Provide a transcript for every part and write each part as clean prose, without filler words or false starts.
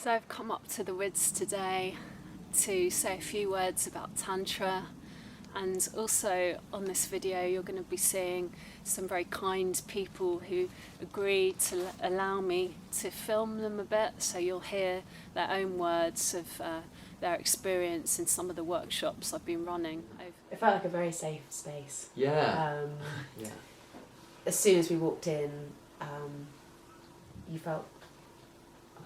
So I've come up to the woods today to say a few words about Tantra, and also on this video you're going to be seeing some very kind people who agreed to allow me to film them a bit, so you'll hear their own words of their experience in some of the workshops I've been running. It felt like a very safe space. Yeah. Yeah. As soon as we walked in,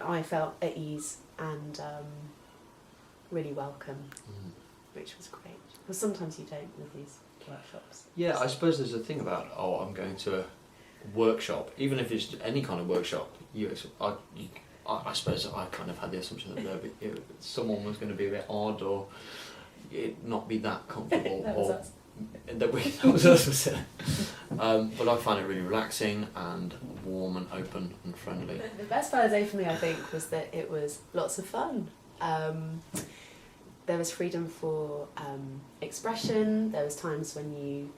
I felt at ease and really welcome, which was great. Because sometimes you don't with these workshops. Yeah, I suppose there's a thing about, I'm going to a workshop, even if it's any kind of workshop. I suppose I kind of had the assumption that someone was going to be a bit odd, or it not be that comfortable. That was us. That was us. But I found it really relaxing and warm and open and friendly. The best part of the day for me, I think, was that it was lots of fun. There was freedom for expression. There was times when you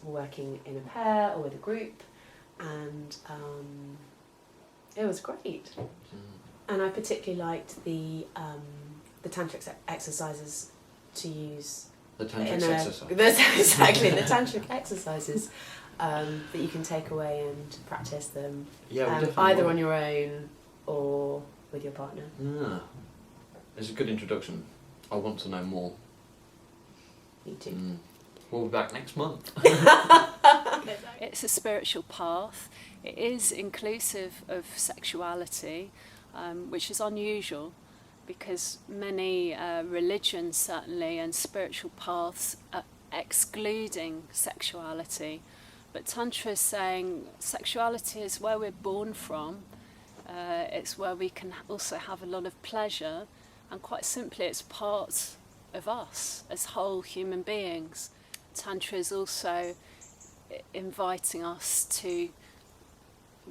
were working in a pair or with a group, and it was great. And I particularly liked the tantric exercises to use. The tantric exercise. Exactly, the tantric exercises that you can take away and practice them. Yeah, either on your own or with your partner. Yeah. It's a good introduction. I want to know more. Me too. We'll be back next month. It's a spiritual path. It is inclusive of sexuality, which is unusual, because many religions certainly and spiritual paths are excluding sexuality. But Tantra is saying sexuality is where we're born from. It's where we can also have a lot of pleasure, and quite simply it's part of us as whole human beings. Tantra is also inviting us to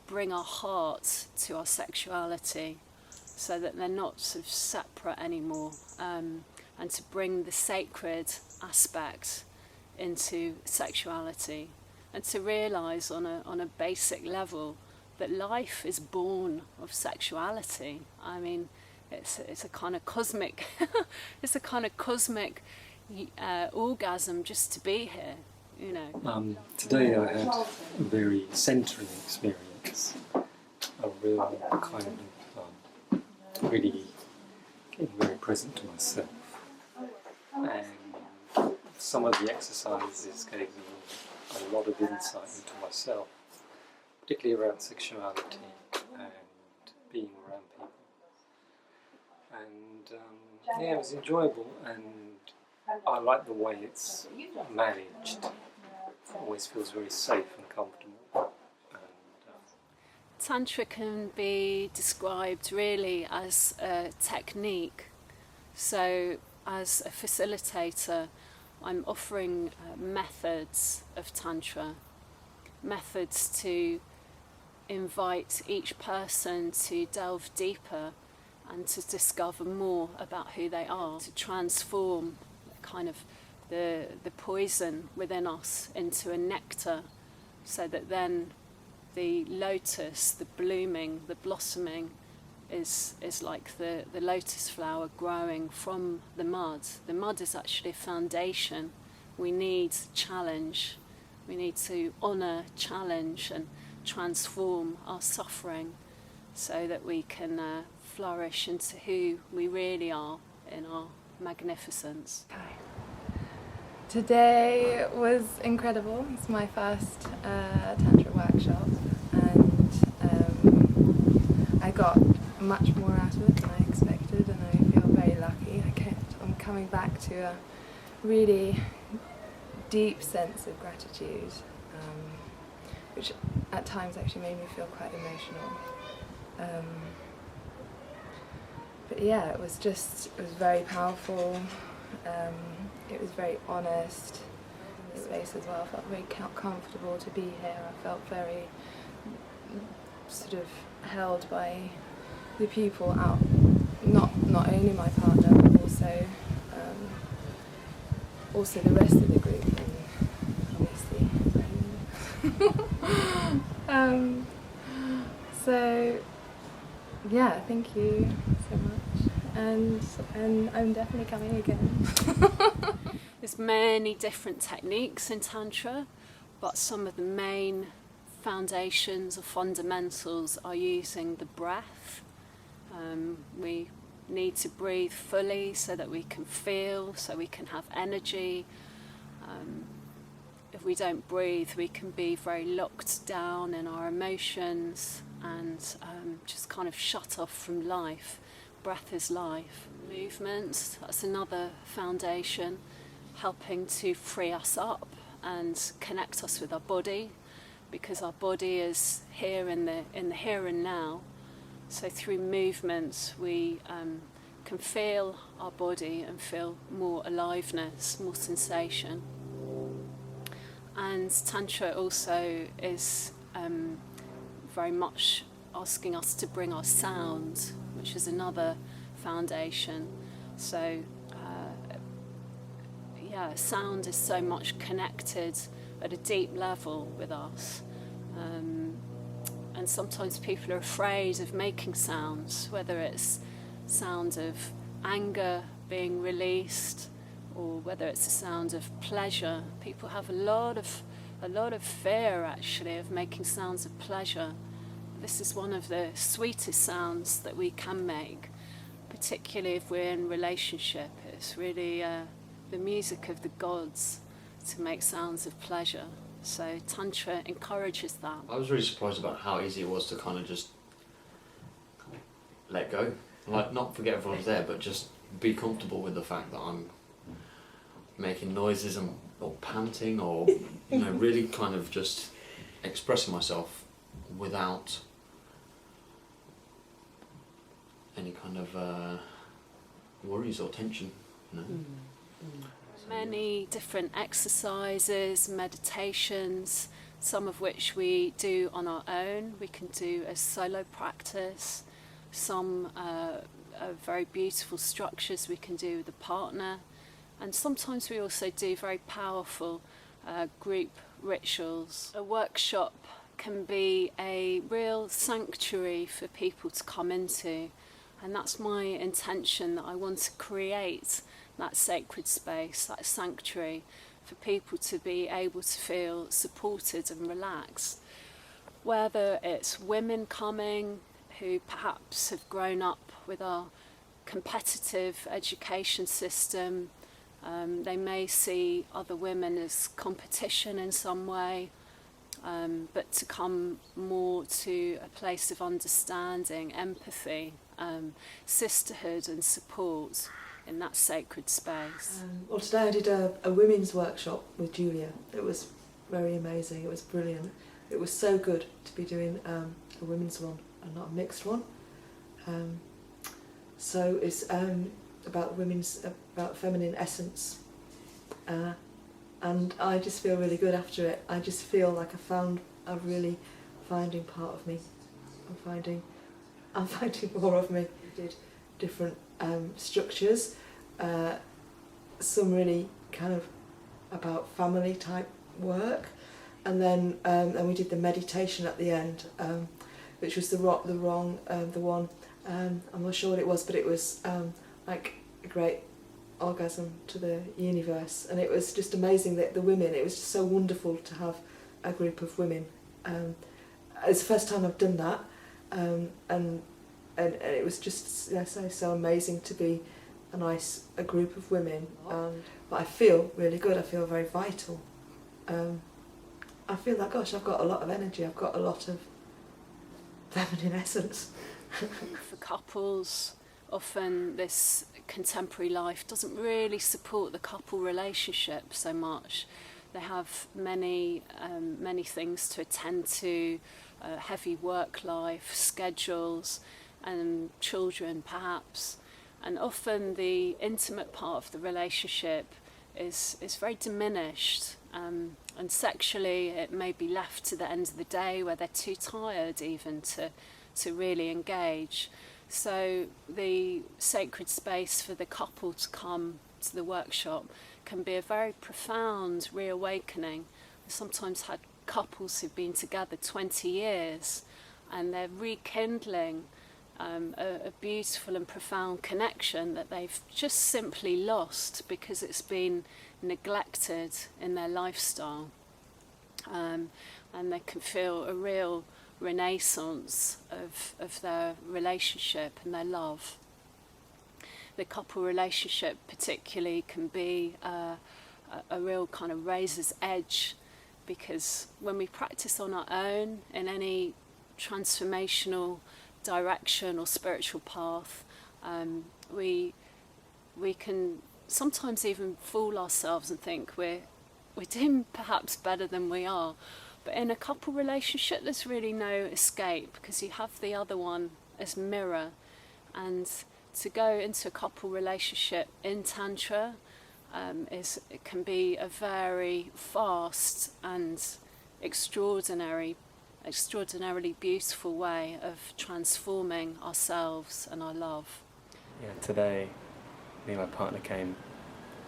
bring our heart to our sexuality, so that they're not sort of separate anymore, and to bring the sacred aspect into sexuality, and to realise on a basic level that life is born of sexuality. I mean, it's a kind of cosmic it's a kind of cosmic orgasm just to be here, you know. Today I had a very centering experience, a real kind of really getting very present to myself, and some of the exercises gave me a lot of insight into myself, particularly around sexuality and being around people. And yeah, it was enjoyable, and I like the way it's managed. It always feels very safe and comfortable. Tantra can be described really as a technique. So as a facilitator, I'm offering methods of Tantra, methods to invite each person to delve deeper and to discover more about who they are, to transform kind of the poison within us into a nectar, so that then the lotus, the blooming, the blossoming is like the lotus flower growing from the mud. The mud is actually a foundation. We need challenge. We need to honour challenge and transform our suffering, so that we can flourish into who we really are in our magnificence. Today was incredible. It's my first Tantra workshop, and I got much more out of it than I expected, and I feel very lucky. I'm coming back to a really deep sense of gratitude, which at times actually made me feel quite emotional. But yeah, it was very powerful. It was very honest. The space as well, I felt very comfortable to be here. I felt very sort of held by the people out, not only my partner, but also the rest of the group, and obviously. So Yeah, thank you so much. And I'm definitely coming again. There's many different techniques in Tantra, but some of the main foundations or fundamentals are using the breath. We need to breathe fully so that we can feel, so we can have energy. If we don't breathe, we can be very locked down in our emotions and just kind of shut off from life. Breath is life. Movement, that's another foundation, helping to free us up and connect us with our body, because our body is here in the here and now. So through movement we can feel our body and feel more aliveness, more sensation. And Tantra also is very much asking us to bring our sound, which is another foundation. So sound is so much connected at a deep level with us. And sometimes people are afraid of making sounds, whether it's sound of anger being released or whether it's a sound of pleasure. People have a lot of fear actually of making sounds of pleasure. This is one of the sweetest sounds that we can make, particularly if we're in relationship. It's really the music of the gods to make sounds of pleasure. So Tantra encourages that. I was really surprised about how easy it was to kind of just let go. Like, not forget everyone's there, but just be comfortable with the fact that I'm making noises or panting or, really kind of just expressing myself without any kind of worries or tension. Many different exercises, meditations, some of which we do on our own. We can do as solo practice. Some are very beautiful structures we can do with a partner. And sometimes we also do very powerful group rituals. A workshop can be a real sanctuary for people to come into. And that's my intention, that I want to create that sacred space, that sanctuary, for people to be able to feel supported and relaxed. Whether it's women coming who perhaps have grown up with our competitive education system, they may see other women as competition in some way, but to come more to a place of understanding, empathy, sisterhood and support in that sacred space. Well, today I did a women's workshop with Julia. It was very amazing, it was brilliant. It was so good to be doing a women's one and not a mixed one. So it's about feminine essence. And I just feel really good after it. I just feel like I'm really finding part of me. I'm finding more of me. We did different structures, some really kind of about family type work, and then we did the meditation at the end, which was the one. I'm not sure what it was, but it was like a great orgasm to the universe, and it was just amazing that the women. It was just so wonderful to have a group of women. It's the first time I've done that, and it was just so amazing to be a group of women. But I feel really good. I feel very vital. I feel like, gosh, I've got a lot of energy. I've got a lot of feminine essence. For couples, often this contemporary life doesn't really support the couple relationship so much. They have many things to attend to, heavy work life, schedules, and children perhaps. And often the intimate part of the relationship is very diminished. And sexually it may be left to the end of the day where they're too tired even to really engage. So the sacred space for the couple to come to the workshop can be a very profound reawakening. I've sometimes had couples who've been together 20 years and they're rekindling a beautiful and profound connection that they've just simply lost because it's been neglected in their lifestyle. And they can feel a real renaissance of their relationship and their love. The couple relationship particularly can be a real kind of razor's edge, because when we practice on our own in any transformational direction or spiritual path, we can sometimes even fool ourselves and think we're doing perhaps better than we are. But in a couple relationship, there's really no escape, because you have the other one as mirror. And to go into a couple relationship in Tantra it can be a very fast and extraordinarily beautiful way of transforming ourselves and our love. Yeah, today me and my partner came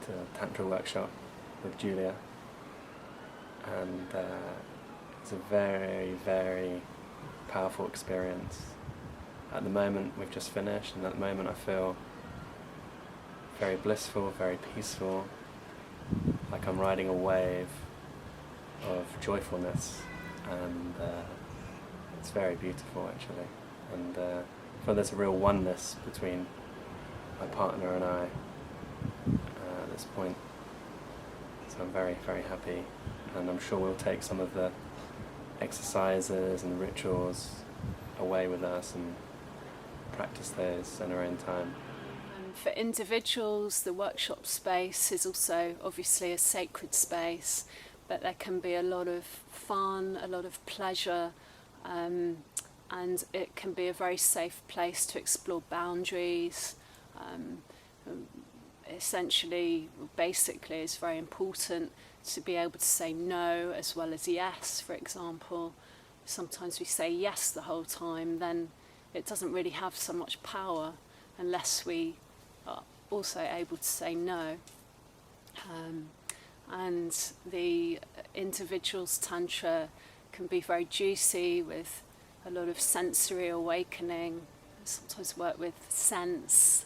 to a Tantra workshop with Julia, and it's a very, very powerful experience. At the moment we've just finished, and at the moment I feel very blissful, very peaceful, like I'm riding a wave of joyfulness, and it's very beautiful actually. And I feel there's a real oneness between my partner and I at this point. So I'm very, very happy, and I'm sure we'll take some of the exercises and the rituals away with us and practice those in our own time. For individuals, the workshop space is also obviously a sacred space, but there can be a lot of fun, a lot of pleasure, and it can be a very safe place to explore boundaries. Essentially, basically, it's very important to be able to say no as well as yes, for example. Sometimes we say yes the whole time, then it doesn't really have so much power unless we are also able to say no. And the individual's Tantra can be very juicy, with a lot of sensory awakening. Sometimes work with scent,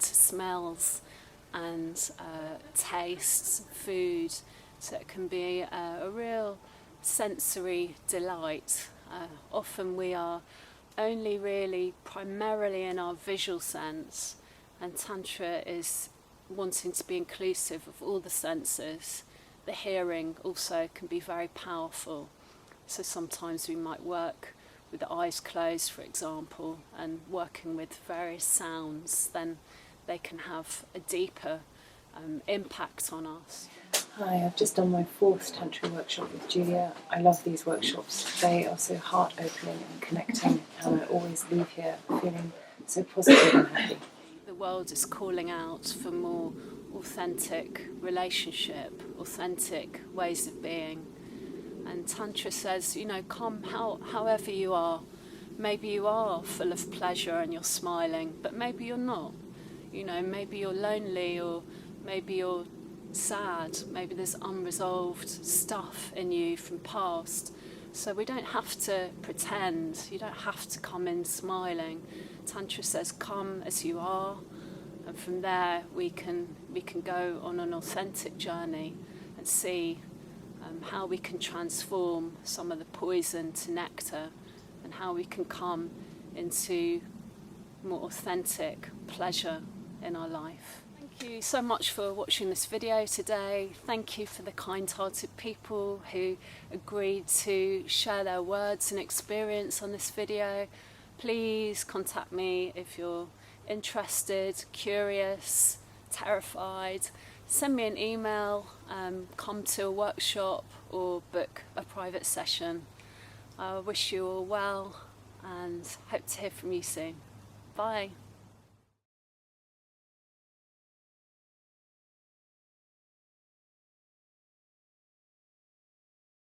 smells, and tastes, food. So it can be a real sensory delight. Often we are only really primarily in our visual sense, and Tantra is wanting to be inclusive of all the senses. The hearing also can be very powerful, so sometimes we might work with the eyes closed, for example, and working with various sounds, then they can have a deeper impact on us. Hi, I've just done my 4th Tantra workshop with Julia. I love these workshops. They are so heart-opening and connecting, and I always leave here feeling so positive and happy. The world is calling out for more authentic relationship, authentic ways of being. And Tantra says, come however you are. Maybe you are full of pleasure and you're smiling, but maybe you're not. Maybe you're lonely, or maybe you're sad, maybe there's unresolved stuff in you from past. So we don't have to pretend, you don't have to come in smiling. Tantra says come as you are, and from there we can go on an authentic journey and see how we can transform some of the poison to nectar, and how we can come into more authentic pleasure in our life. Thank you so much for watching this video today. Thank you for the kind-hearted people who agreed to share their words and experience on this video. Please contact me if you're interested, curious, terrified. Send me an email, come to a workshop, or book a private session. I wish you all well and hope to hear from you soon. Bye.